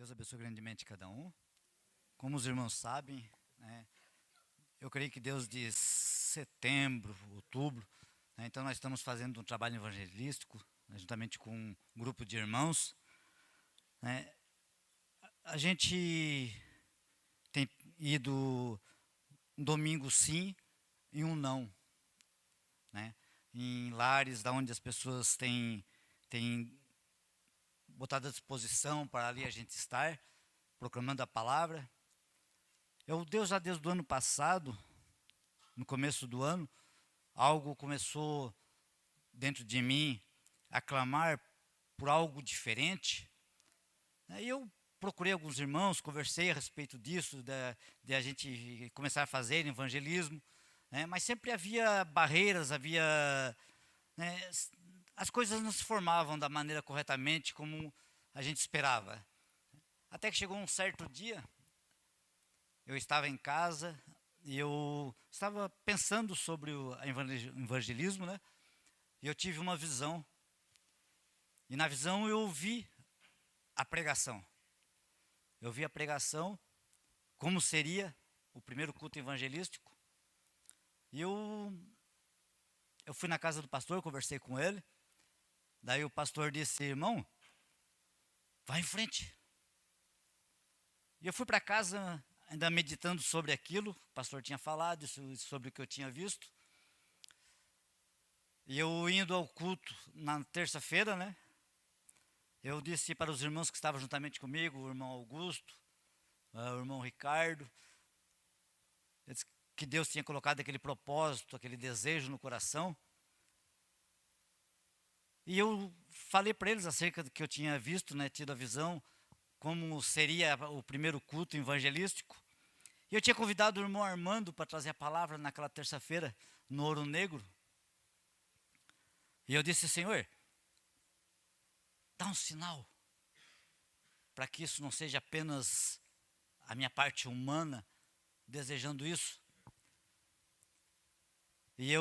Deus abençoe grandemente cada um. Como os irmãos sabem, né, eu creio que desde setembro, outubro, né, então nós estamos fazendo um trabalho evangelístico, né, juntamente com um grupo de irmãos. Né. A gente tem ido um domingo sim e um não, né, em lares onde as pessoas têm botado à disposição para ali a gente estar, proclamando a palavra. Deus já desde o ano passado, no começo do ano, algo começou dentro de mim a clamar por algo diferente. Aí eu procurei alguns irmãos, conversei a respeito disso, de a gente começar a fazer evangelismo, né? Mas sempre havia barreiras, né, as coisas não se formavam da maneira corretamente como a gente esperava. Até que chegou um certo dia, eu estava em casa e eu estava pensando sobre o evangelismo, né? E eu tive uma visão. E na visão eu vi a pregação. Eu vi a pregação, como seria o primeiro culto evangelístico. E eu fui na casa do pastor, conversei com ele. Daí o pastor disse: irmão, vai em frente. E eu fui para casa ainda meditando sobre aquilo. O pastor tinha falado sobre o que eu tinha visto. E eu indo ao culto na terça-feira, né? Eu disse para os irmãos que estavam juntamente comigo, o irmão Augusto, o irmão Ricardo, que Deus tinha colocado aquele propósito, aquele desejo no coração. E eu falei para eles acerca do que eu tinha visto, né, tido a visão, como seria o primeiro culto evangelístico. E eu tinha convidado o irmão Armando para trazer a palavra naquela terça-feira, no Ouro Negro. E eu disse: Senhor, dá um sinal, para que isso não seja apenas a minha parte humana desejando isso. E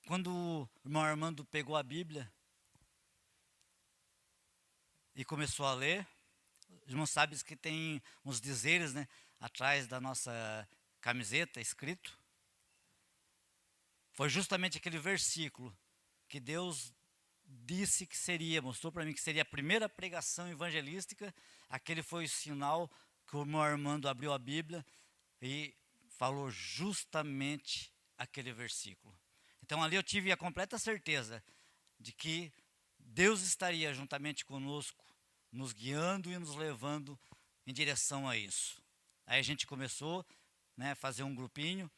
quando o irmão Armando pegou a Bíblia e começou a ler, os irmãos sabem que tem uns dizeres, né, atrás da nossa camiseta escrito. Foi justamente aquele versículo que Deus disse que seria, mostrou para mim que seria a primeira pregação evangelística. Aquele foi o sinal que o irmão Armando abriu a Bíblia e falou justamente aquele versículo. Então ali eu tive a completa certeza de que Deus estaria juntamente conosco, nos guiando e nos levando em direção a isso. Aí a gente começou, né, a fazer um grupinho.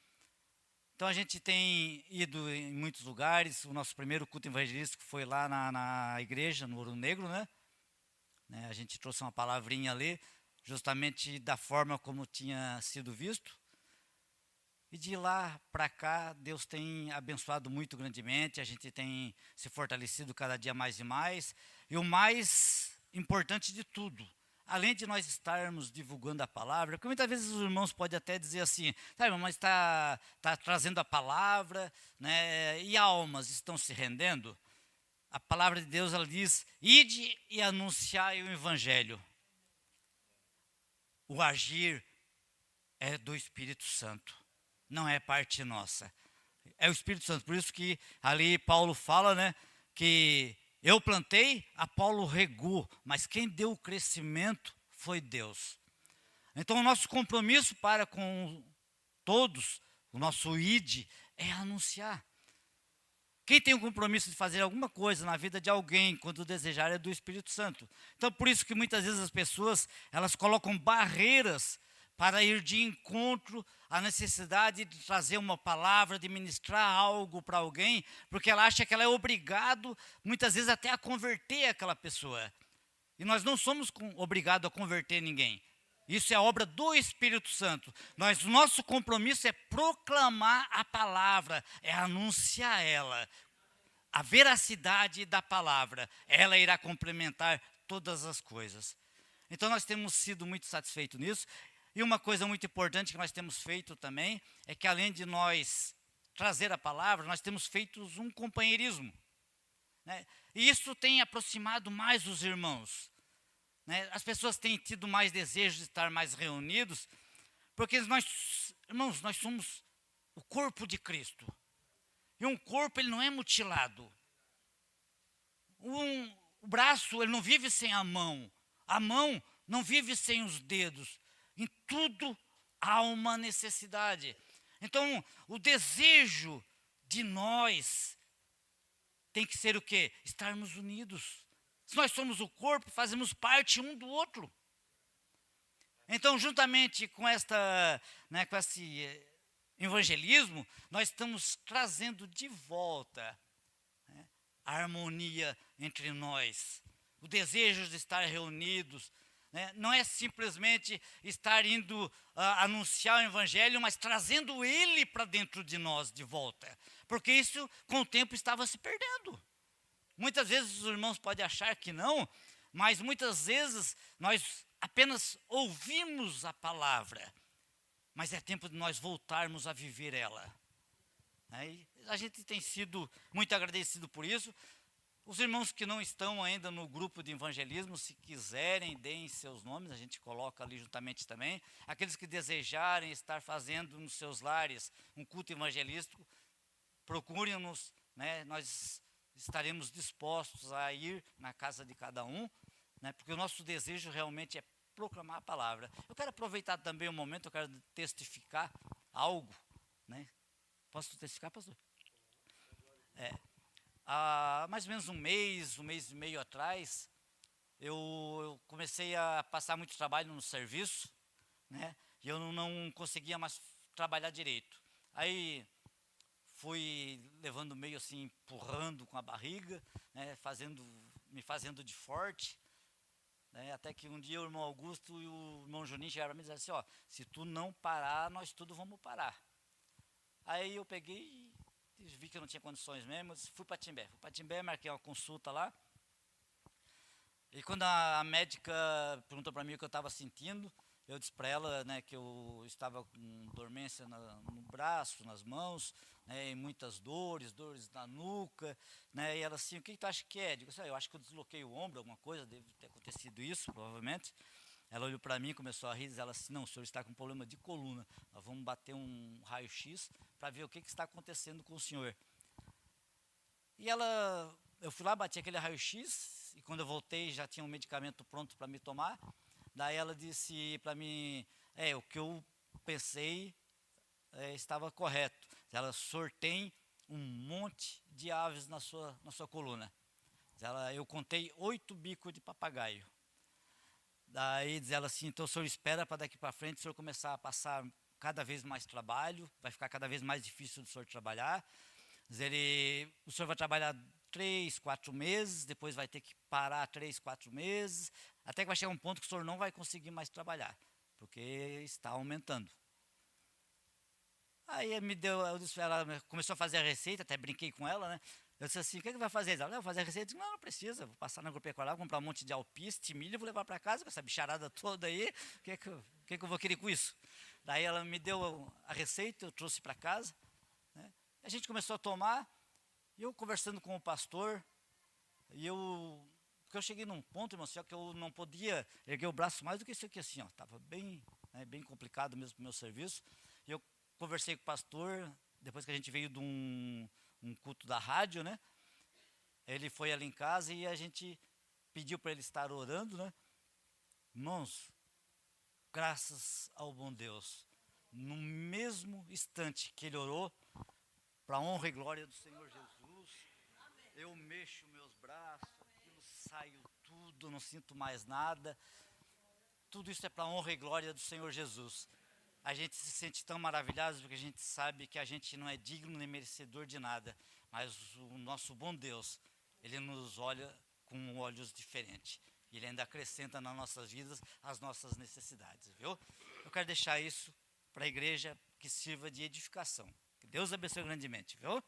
Então a gente tem ido em muitos lugares. O nosso primeiro culto evangelístico foi lá na igreja, no Ouro Negro, né? A gente trouxe uma palavrinha ali, justamente da forma como tinha sido visto. E de lá para cá, Deus tem abençoado muito grandemente, a gente tem se fortalecido cada dia mais e mais. E o mais importante de tudo, além de nós estarmos divulgando a palavra, porque muitas vezes os irmãos podem até dizer assim: tá, irmão, mas está trazendo a palavra, né, e almas estão se rendendo. A palavra de Deus, ela diz: ide e anunciai o evangelho. O agir é do Espírito Santo, não é parte nossa, é o Espírito Santo. Por isso que ali Paulo fala, né, que eu plantei, Apolo regou, mas quem deu o crescimento foi Deus. Então o nosso compromisso para com todos, o nosso id, é anunciar. Quem tem o compromisso de fazer alguma coisa na vida de alguém, quando desejar, é do Espírito Santo. Então por isso que muitas vezes as pessoas, elas colocam barreiras para ir de encontro à necessidade de trazer uma palavra, de ministrar algo para alguém, porque ela acha que ela é obrigado, muitas vezes até a converter aquela pessoa. E nós não somos obrigados a converter ninguém. Isso é obra do Espírito Santo. Nosso compromisso é proclamar a palavra, é anunciar ela. A veracidade da palavra, ela irá complementar todas as coisas. Então nós temos sido muito satisfeitos nisso. E uma coisa muito importante que nós temos feito também é que, além de nós trazer a palavra, nós temos feito um companheirismo, né? E isso tem aproximado mais os irmãos. né? As pessoas têm tido mais desejo de estar mais reunidos, porque nós, irmãos, nós somos o corpo de Cristo. E um corpo, ele não é mutilado. O braço, ele não vive sem a mão. A mão não vive sem os dedos. Em tudo há uma necessidade. Então, o desejo de nós tem que ser o quê? Estarmos unidos. Se nós somos o corpo, fazemos parte um do outro. Então, juntamente com com esse evangelismo, nós estamos trazendo de volta, né, a harmonia entre nós, o desejo de estar reunidos, né? Não é simplesmente estar indo anunciar o evangelho, mas trazendo ele para dentro de nós de volta, porque isso com o tempo estava se perdendo. Muitas vezes os irmãos podem achar que não, mas muitas vezes nós apenas ouvimos a palavra, mas é tempo de nós voltarmos a viver ela. Aí a gente tem sido muito agradecido por isso. Os irmãos que não estão ainda no grupo de evangelismo, se quiserem, deem seus nomes, a gente coloca ali juntamente também. Aqueles que desejarem estar fazendo nos seus lares um culto evangelístico, procurem-nos, né? Nós estaremos dispostos a ir na casa de cada um, né? Porque o nosso desejo realmente é proclamar a palavra. Eu quero aproveitar também um momento, eu quero testificar algo, né? Posso testificar, pastor? Há mais ou menos um mês e meio atrás, eu comecei a passar muito trabalho no serviço, né? E eu não conseguia mais trabalhar direito. Aí fui levando meio assim, empurrando com a barriga, né? Me fazendo de forte, né? Até que um dia o irmão Augusto e o irmão Juninho chegaram para mim e disseram assim, ó, se tu não parar, nós tudo vamos parar. Aí eu peguei e vi que eu não tinha condições mesmo, fui para Timbé, marquei uma consulta lá. E quando a médica perguntou para mim o que eu estava sentindo, eu disse para ela, né, que eu estava com dormência no braço, nas mãos, né, e muitas dores na nuca, né, e ela assim, o que tu acha que é? Eu digo assim, eu acho que eu desloquei o ombro, alguma coisa, deve ter acontecido isso, provavelmente. Ela olhou para mim, começou a rir, e ela assim, não, o senhor está com problema de coluna, nós vamos bater um raio-x para ver o que está acontecendo com o senhor. E eu fui lá, bati aquele raio-x, e quando eu voltei já tinha um medicamento pronto para me tomar. Daí ela disse para mim, o que eu pensei estava correto. Ela sorteia um monte de aves na sua coluna. Eu contei 8 bicos de papagaio. Daí diz ela assim, então o senhor espera para daqui para frente o senhor começar a passar cada vez mais trabalho, vai ficar cada vez mais difícil do senhor trabalhar. O senhor vai trabalhar 3, 4 meses, depois vai ter que parar 3, 4 meses, até que vai chegar um ponto que o senhor não vai conseguir mais trabalhar, porque está aumentando. Aí ela começou a fazer a receita, até brinquei com ela, né? Eu disse assim, o que vai fazer? Ela vai fazer a receita. Eu disse, não precisa, vou passar na agropecuária, vou comprar um monte de alpiste, milho, vou levar para casa com essa bicharada toda aí, o que eu vou querer com isso? Daí ela me deu a receita, eu trouxe para casa, né? A gente começou a tomar, e eu conversando com o pastor, porque eu cheguei num ponto, irmão, que eu não podia erguer o braço mais do que isso aqui assim, ó, estava bem, né, bem complicado mesmo para o meu serviço, e eu conversei com o pastor, depois que a gente veio de um culto da rádio, né, ele foi ali em casa e a gente pediu para ele estar orando, né, irmãos, graças ao bom Deus, no mesmo instante que ele orou, para a honra e glória do Senhor Jesus, eu mexo meus braços, aquilo saiu tudo, não sinto mais nada. Tudo isso é para a honra e glória do Senhor Jesus. A gente se sente tão maravilhado porque a gente sabe que a gente não é digno nem merecedor de nada, mas o nosso bom Deus, Ele nos olha com olhos diferentes. Ele ainda acrescenta nas nossas vidas as nossas necessidades, viu? Eu quero deixar isso para a igreja que sirva de edificação. Que Deus abençoe grandemente, viu?